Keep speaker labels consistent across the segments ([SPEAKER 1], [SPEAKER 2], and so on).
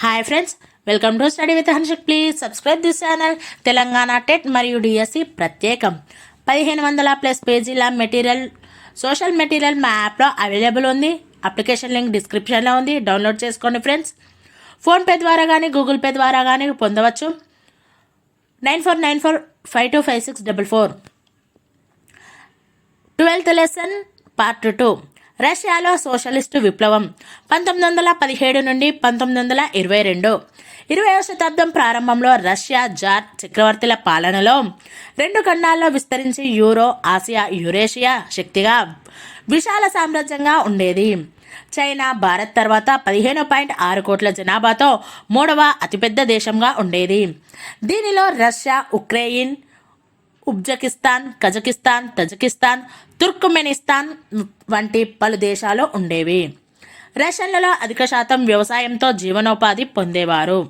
[SPEAKER 1] Hi friends, welcome to study with Hanshik. Please subscribe this channel. Telangana TET మరియు DSC ప్రత్యేకం 1500+ పేజీల material, social material మా యాప్లో అవైలబుల్ ఉంది. అప్లికేషన్ లింక్ డిస్క్రిప్షన్లో ఉంది, డౌన్లోడ్ చేసుకోండి ఫ్రెండ్స్. ఫోన్పే ద్వారా కానీ గూగుల్ పే ద్వారా కానీ పొందవచ్చు. 9494525644. 12th lesson part 2. రష్యాలో సోషలిస్టు విప్లవం 1917 నుండి 1922. 20వ శతాబ్దం ప్రారంభంలో రష్యా జార్ చక్రవర్తుల పాలనలో 2 ఖండాల్లో విస్తరించి ఆసియా, యురేషియా శక్తిగా విశాల సామ్రాజ్యంగా ఉండేది. చైనా భారత్ తర్వాత 15.6 కోట్ల జనాభాతో 3వ అతిపెద్ద దేశంగా ఉండేది. దీనిలో Russia, Ukraine, Uzbekistan, Kazakhstan, Tajikistan, Turkmenistan వంటి పలు దేశాలు ఉండేవి. రష్యన్లలో అధిక శాతం వ్యవసాయంతో జీవనోపాధి పొందేవారు.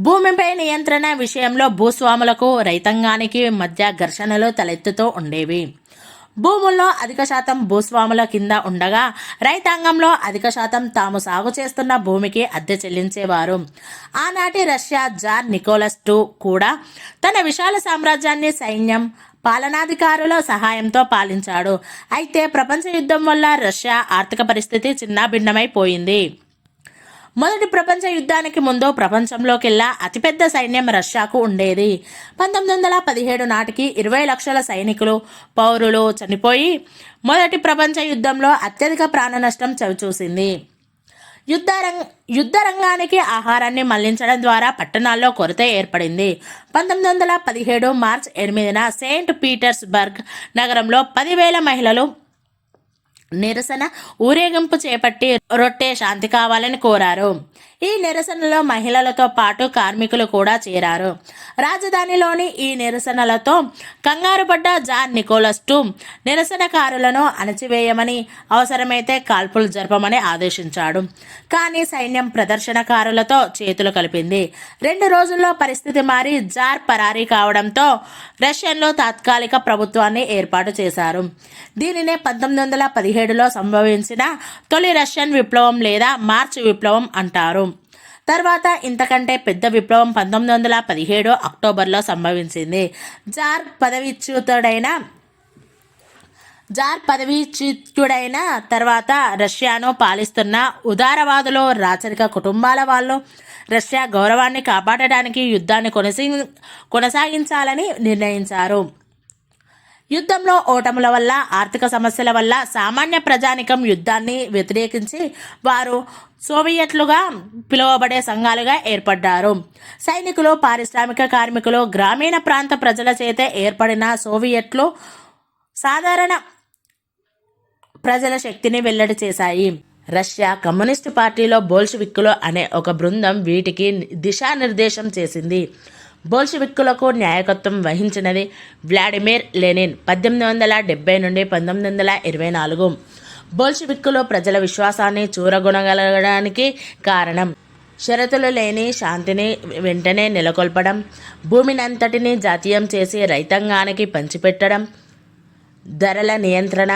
[SPEAKER 1] భూమిపై నియంత్రణ విషయంలో భూస్వాములకు రైతాంగానికి మధ్య ఘర్షణలు తలెత్తుతూ ఉండేవి. భూముల్లో అధిక శాతం భూస్వాముల కింద ఉండగా రైతాంగంలో అధిక శాతం తాము సాగు చేస్తున్న భూమికి అద్దె చెల్లించేవారు. ఆనాటి రష్యా జార్ నికోలస్ II కూడా తన విశాల సామ్రాజ్యాన్ని సైన్యం, పాలనాధికారుల సహాయంతో పాలించాడు. అయితే ప్రపంచ యుద్ధం వల్ల రష్యా ఆర్థిక పరిస్థితి చిన్నాభిన్నమైపోయింది. మొదటి ప్రపంచ యుద్ధానికి ముందు ప్రపంచంలోకెల్లా అతిపెద్ద సైన్యం రష్యాకు ఉండేది. 1917 నాటికి 20 లక్షల సైనికులు, పౌరులు చనిపోయి మొదటి ప్రపంచ యుద్ధంలో అత్యధిక ప్రాణ నష్టం చవిచూసింది. యుద్ధ రంగానికి ఆహారాన్ని మళ్లించడం ద్వారా పట్టణాల్లో కొరత ఏర్పడింది. 1917 మార్చి 8న సెయింట్ పీటర్స్బర్గ్ నగరంలో 10,000 మహిళలు నిరసన ఊరేగింపు చేపట్టి రొట్టె శాంతి కావాలని కోరారు. ఈ నిరసనలో మహిళలతో పాటు కార్మికులు కూడా చేరారు. రాజధానిలోని ఈ నిరసనలతో కంగారుపడ్డ జార్ నికోలస్ II నిరసనకారులను అణచివేయమని, అవసరమైతే కాల్పులు జరపమని ఆదేశించాడు. కానీ సైన్యం ప్రదర్శనకారులతో చేతులు కలిపింది. 2 రోజుల్లో పరిస్థితి మారి జార్ పరారీ కావడంతో రష్యన్లో తాత్కాలిక ప్రభుత్వాన్ని ఏర్పాటు చేశారు. దీనినే 1917లో సంభవించిన తొలి రష్యన్ విప్లవం లేదా మార్చ్ విప్లవం అంటారు. తర్వాత ఇంతకంటే పెద్ద విప్లవం 1917 అక్టోబర్లో సంభవించింది. జార్ పదవీచ్యుతుడైన తర్వాత రష్యాను పాలిస్తున్న ఉదారవాదులు, రాచరిక కుటుంబాల వాళ్ళు రష్యా గౌరవాన్ని కాపాడడానికి యుద్ధాన్ని కొనసాగించాలని నిర్ణయించారు. యుద్ధంలో ఓటముల వల్ల, ఆర్థిక సమస్యల వల్ల సామాన్య ప్రజానికం యుద్ధాన్ని వ్యతిరేకించి వారు సోవియట్లుగా పిలువబడే సంఘాలుగా ఏర్పడ్డారు. సైనికులు, పారిశ్రామిక కార్మికులు, గ్రామీణ ప్రాంత ప్రజల చేత ఏర్పడిన సోవియట్లు సాధారణ ప్రజల శక్తిని వెల్లడి చేశాయి. రష్యా కమ్యూనిస్టు పార్టీలో బోల్షివిక్కులు అనే ఒక బృందం వీటికి దిశానిర్దేశం చేసింది. బోల్షివిక్కులకు నాయకత్వం వహించినది వ్లాడిమిర్ లెనిన్. 1870 నుండి 1924. బోల్షివిక్కులు ప్రజల విశ్వాసాన్ని చూరగొనగలగడానికి కారణం షరతులు లేని శాంతిని వెంటనే నెలకొల్పడం, భూమినంతటినీ జాతీయం చేసి రైతాంగానికి పంచిపెట్టడం, ధరల నియంత్రణ,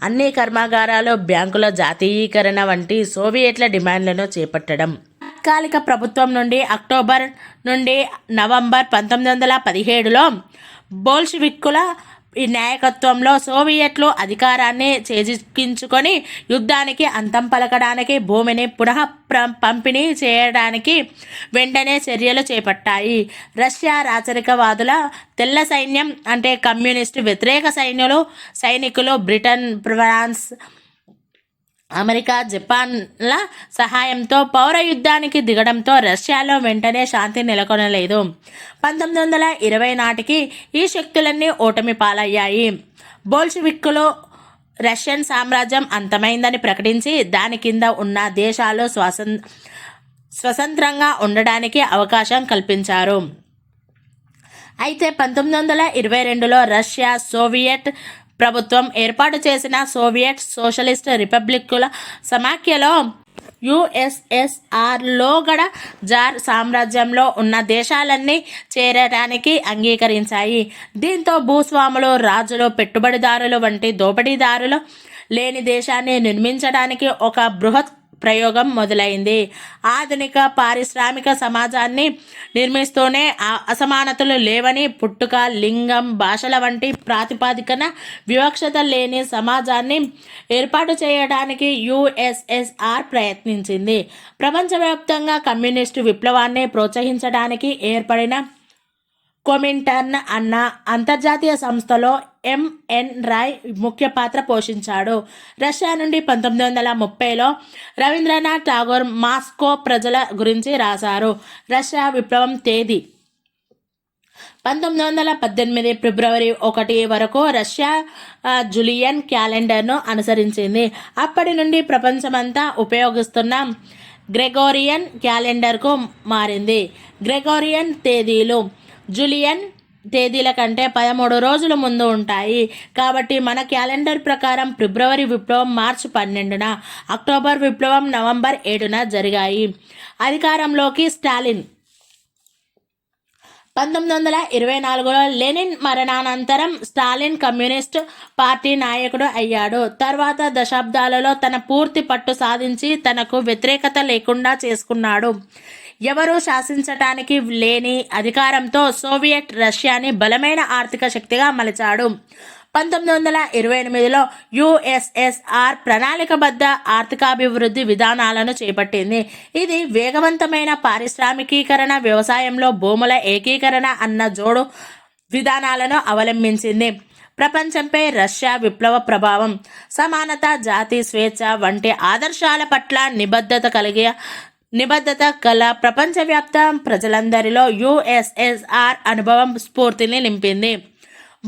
[SPEAKER 1] అన్ని కర్మాగారాలు, బ్యాంకుల జాతీయీకరణ వంటి సోవియట్ల డిమాండ్లను చేపట్టడం. తాత్కాలిక ప్రభుత్వం నుండి అక్టోబర్ నుండి నవంబర్ 1917లో బోల్షివిక్కుల నాయకత్వంలో సోవియట్లు అధికారాన్ని చేజిక్కించుకొని యుద్ధానికి అంతం పలకడానికి, భూమిని పునః పంపిణీ చేయడానికి వెంటనే చర్యలు చేపట్టాయి. రష్యా రాచరికవాదుల తెల్ల సైన్యం అంటే కమ్యూనిస్టు వ్యతిరేక సైనికులు బ్రిటన్, ఫ్రాన్స్, అమెరికా, జపాన్ల సహాయంతో పౌర యుద్ధానికి దిగడంతో రష్యాలో వెంటనే శాంతి నెలకొనలేదు. 1920 నాటికి ఈ శక్తులన్నీ ఓటమి పాలయ్యాయి. బోల్షివిక్కులు రష్యన్ సామ్రాజ్యం అంతమైందని ప్రకటించి దాని కింద ఉన్న దేశాలు స్వతంత్రంగా ఉండడానికి అవకాశం కల్పించారు. అయితే 1922లో రష్యా సోవియట్ ప్రభుత్వం ఏర్పాటు చేసిన సోవియట్ సోషలిస్ట్ రిపబ్లిక్కుల సమాఖ్యలో USSRలో జార్ సామ్రాజ్యంలో ఉన్న దేశాలన్నీ చేరడానికి అంగీకరించాయి. దీంతో భూస్వాములు, రాజులు, పెట్టుబడిదారులు వంటి దోపిడీదారులు లేని దేశాన్ని నిర్మించడానికి ఒక బృహత్ ప్రయోగం మొదలైంది. ఆధునిక పారిశ్రామిక సమాజాన్ని నిర్మిస్తూనే అసమానతలు లేవని, పుట్టుక, లింగం, భాషల వంటి ప్రాతిపదికన వివక్షత లేని సమాజాన్ని ఏర్పాటు చేయడానికి యుఎస్ఎస్ఆర్ ప్రయత్నించింది. ప్రపంచవ్యాప్తంగా కమ్యూనిస్టు విప్లవాన్ని ప్రోత్సహించడానికి ఏర్పడిన కొమింటర్న్ అన్న అంతర్జాతీయ సంస్థలో ఎంఎన్ రాయ్ ముఖ్య పాత్ర పోషించాడు. రష్యా నుండి 1930లో రవీంద్రనాథ్ ఠాగూర్ మాస్కో ప్రజల గురించి రాశారు. రష్యా విప్లవం తేదీ 1918 ఫిబ్రవరి 1 వరకు రష్యా జూలియన్ క్యాలెండర్ను అనుసరించింది. అప్పటి నుండి ప్రపంచమంతా ఉపయోగిస్తున్న గ్రెగోరియన్ క్యాలెండర్కు మారింది. గ్రెగోరియన్ తేదీలు జూలియన్ తేదీల కంటే 13 రోజులు ముందు ఉంటాయి. కాబట్టి మన క్యాలెండర్ ప్రకారం ఫిబ్రవరి విప్లవం మార్చి 12న, అక్టోబర్ విప్లవం నవంబర్ 7న జరిగాయి. అధికారంలోకి స్టాలిన్ 1924లో లెనిన్ మరణానంతరం స్టాలిన్ కమ్యూనిస్ట్ పార్టీ నాయకుడు అయ్యాడు. తర్వాత దశాబ్దాలలో తన పూర్తి పట్టు సాధించి తనకు వ్యతిరేకత లేకుండా చేసుకున్నాడు. ఎవరూ శాసించటానికి లేని అధికారంతో సోవియట్ రష్యాని బలమైన ఆర్థిక శక్తిగా మలిచాడు. 1928లో యుఎస్ఎస్ఆర్ ప్రణాళికబద్ధ ఆర్థికాభివృద్ధి విధానాలను చేపట్టింది. ఇది వేగవంతమైన పారిశ్రామికీకరణ, వ్యవసాయంలో భూముల ఏకీకరణ అన్న జోడు విధానాలను అవలంబించింది. ప్రపంచంపై రష్యా విప్లవ ప్రభావం, సమానత, జాతి స్వేచ్ఛ వంటి ఆదర్శాల పట్ల నిబద్ధత గల ప్రపంచవ్యాప్త ప్రజలందరిలో యుఎస్ఎస్ఆర్ అనుభవం స్ఫూర్తిని నింపింది.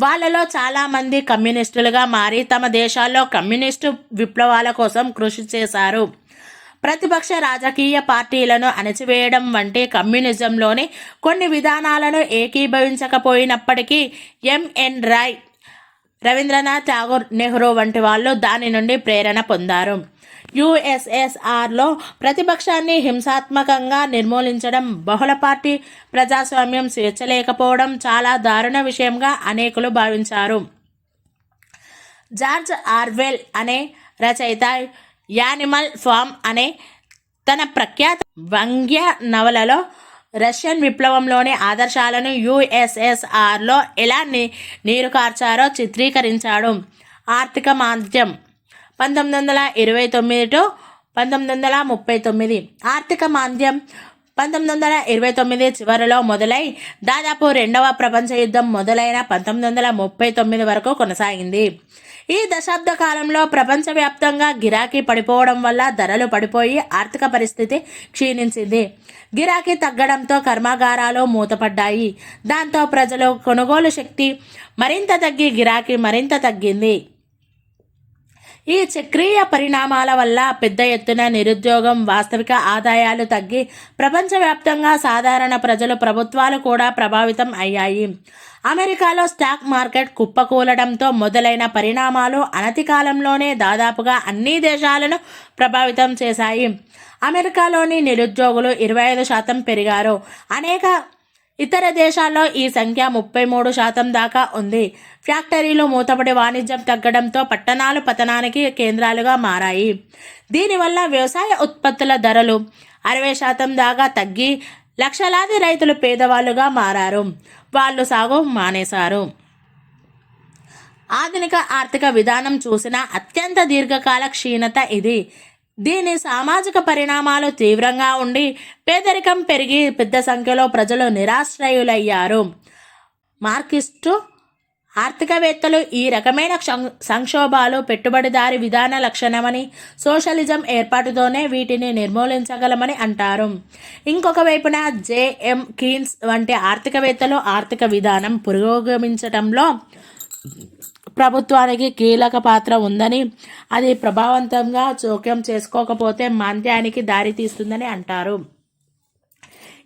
[SPEAKER 1] వాళ్ళలో చాలామంది కమ్యూనిస్టులుగా మారి తమ దేశాల్లో కమ్యూనిస్టు విప్లవాల కోసం కృషి చేశారు. ప్రతిపక్ష రాజకీయ పార్టీలను అణచివేయడం వంటి కమ్యూనిజంలోని కొన్ని విధానాలను ఏకీభవించకపోయినప్పటికీ ఎంఎన్ రాయ్, రవీంద్రనాథ్ ఠాగూర్, నెహ్రూ వంటి వాళ్ళు దాని నుండి ప్రేరణ పొందారు. యుఎస్ఎస్ఆర్లో ప్రతిపక్షాన్ని హింసాత్మకంగా నిర్మూలించడం, బహుళ పార్టీ ప్రజాస్వామ్యం, స్వేచ్ఛ లేకపోవడం చాలా దారుణ విషయంగా అనేకులు భావించారు. జార్జ్ ఆర్వెల్ అనే రచయిత యానిమల్ ఫామ్ అనే తన ప్రఖ్యాత వ్యంగ్య నవలలో రష్యన్ విప్లవంలోని ఆదర్శాలను యుఎస్ఎస్ఆర్లో ఎలా నీరుకార్చారో చిత్రీకరించాడు. ఆర్థిక మాంద్యం 1929 to 1939. ఆర్థిక మాంద్యం 1929 చివరిలో మొదలై దాదాపు రెండవ ప్రపంచ యుద్ధం మొదలైన 1939 వరకు కొనసాగింది. ఈ దశాబ్ద కాలంలో ప్రపంచవ్యాప్తంగా గిరాకీ పడిపోవడం వల్ల ధరలు పడిపోయి ఆర్థిక పరిస్థితి క్షీణించింది. గిరాకీ తగ్గడంతో కర్మాగారాలు మూతపడ్డాయి. దాంతో ప్రజలు కొనుగోలు శక్తి మరింత తగ్గి గిరాకీ మరింత తగ్గింది. ఈ చక్రీయ పరిణామాల వల్ల పెద్ద ఎత్తున నిరుద్యోగం, వాస్తవిక ఆదాయాలు తగ్గి ప్రపంచవ్యాప్తంగా సాధారణ ప్రజలు, ప్రభుత్వాలు కూడా ప్రభావితం అయ్యాయి. అమెరికాలో స్టాక్ మార్కెట్ కుప్పకూలడంతో మొదలైన పరిణామాలు అనతి కాలంలోనే దాదాపుగా అన్ని దేశాలను ప్రభావితం చేశాయి. అమెరికాలోని నిరుద్యోగులు 25% పెరిగారు. అనేక ఇతర దేశాల్లో ఈ సంఖ్య 33% దాకా ఉంది. ఫ్యాక్టరీలు మూతపడి వాణిజ్యం తగ్గడంతో పట్టణాలు పతనానికి కేంద్రాలుగా మారాయి. దీనివల్ల వ్యవసాయ ఉత్పత్తుల ధరలు 60% దాకా తగ్గి లక్షలాది రైతులు పేదవాళ్ళుగా మారారు. వాళ్ళు సాగు మానేశారు. ఆధునిక ఆర్థిక విధానం చూసిన అత్యంత దీర్ఘకాల క్షీణత ఇది. దీని సామాజిక పరిణామాలు తీవ్రంగా ఉండి పేదరికం పెరిగి పెద్ద సంఖ్యలో ప్రజలు నిరాశ్రయులయ్యారు. మార్క్సిస్టు ఆర్థికవేత్తలు ఈ రకమైన సంక్షోభాలు పెట్టుబడిదారి విధాన లక్షణమని, సోషలిజం ఏర్పాటుతోనే వీటిని నిర్మూలించగలమని అంటారు. ఇంకొక వైపున జేఎం కీన్స్ వంటి ఆర్థికవేత్తలు ఆర్థిక విధానం పురోగమించడంలో ప్రభుత్వానికి కీలక పాత్ర ఉందని, అది ప్రభావవంతంగా జోక్యం చేసుకోకపోతే మాంద్యానికి దారితీస్తుందని అంటారు.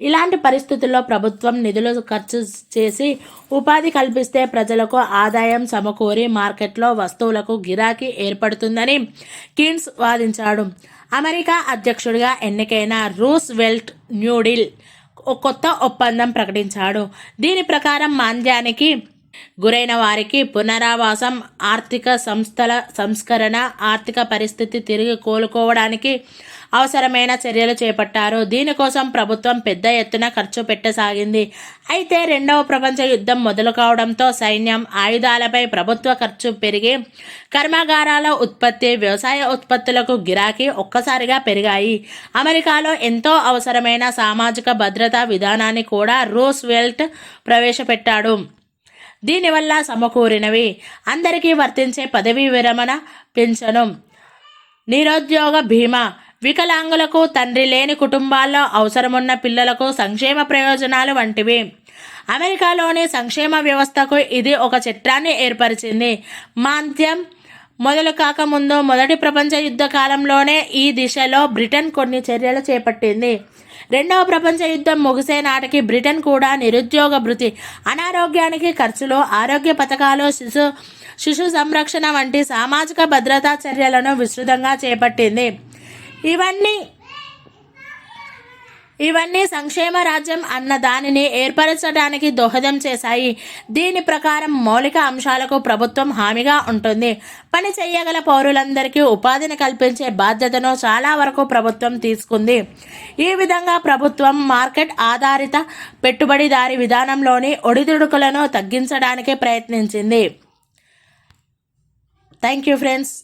[SPEAKER 1] ఇలాంటి పరిస్థితుల్లో ప్రభుత్వం నిధులు ఖర్చు చేసి ఉపాధి కల్పిస్తే ప్రజలకు ఆదాయం సమకూరి మార్కెట్లో వస్తువులకు గిరాకీ ఏర్పడుతుందని కీన్స్ వాదించాడు. అమెరికా అధ్యక్షుడిగా ఎన్నికైన రూస్వెల్ట్ న్యూడీల్ కొత్త ఒప్పందం ప్రకటించాడు. దీని ప్రకారం మాంద్యానికి గురైన వారికి పునరావాసం, ఆర్థిక సంస్థల సంస్కరణ, ఆర్థిక పరిస్థితి తిరిగి కోలుకోవడానికి అవసరమైన చర్యలు చేపట్టారు. దీనికోసం ప్రభుత్వం పెద్ద ఎత్తున ఖర్చు పెట్టసాగింది. అయితే రెండవ ప్రపంచ యుద్ధం మొదలు కావడంతో సైన్యం, ఆయుధాలపై ప్రభుత్వ ఖర్చు పెరిగి కర్మాగారాల ఉత్పత్తి, వ్యవసాయ ఉత్పత్తులకు గిరాకీ ఒక్కసారిగా పెరిగాయి. అమెరికాలో ఎంతో అవసరమైన సామాజిక భద్రతా విధానాన్ని కూడా రూస్వెల్ట్ ప్రవేశపెట్టాడు. దీనివల్ల సమకూరినవి అందరికీ వర్తించే పదవీ విరమణ, పింఛను, నిరుద్యోగ బీమా, వికలాంగులకు, తండ్రి లేని కుటుంబాల్లో అవసరమున్న పిల్లలకు సంక్షేమ ప్రయోజనాలు వంటివి. అమెరికాలోని సంక్షేమ వ్యవస్థకు ఇది ఒక చట్టాన్ని ఏర్పరిచింది. మాంద్యం మొదలు కాకముందు మొదటి ప్రపంచ యుద్ధ కాలంలోనే ఈ దిశలో బ్రిటన్ కొన్ని చర్యలు చేపట్టింది. రెండవ ప్రపంచ యుద్ధం ముగిసే నాటికి బ్రిటన్ కూడా నిరుద్యోగ భృతి, అనారోగ్యానికి ఖర్చులు, ఆరోగ్య పథకాలు, శిశు సంరక్షణ వంటి సామాజిక భద్రతా చర్యలను విస్తృతంగా చేపట్టింది. ఇవన్నీ సంక్షేమ రాజ్యం అన్న దానిని ఏర్పరచడానికి దోహదం చేశాయి. దీని ప్రకారం మౌలిక అంశాలకు ప్రభుత్వం హామీగా ఉంటుంది. పని చేయగల పౌరులందరికీ ఉపాధిని కల్పించే బాధ్యతను చాలా వరకు ప్రభుత్వం తీసుకుంది. ఈ విధంగా ప్రభుత్వం మార్కెట్ ఆధారిత పెట్టుబడిదారీ విధానంలోని ఒడిదుడుకులను తగ్గించడానికి ప్రయత్నించింది. Thank you friends.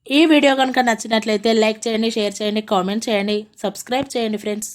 [SPEAKER 1] ఈ వీడియో కనుక నచ్చినట్లయితే లైక్ చేయండి, షేర్ చేయండి, కామెంట్ చేయండి, సబ్స్క్రైబ్ చేయండి ఫ్రెండ్స్.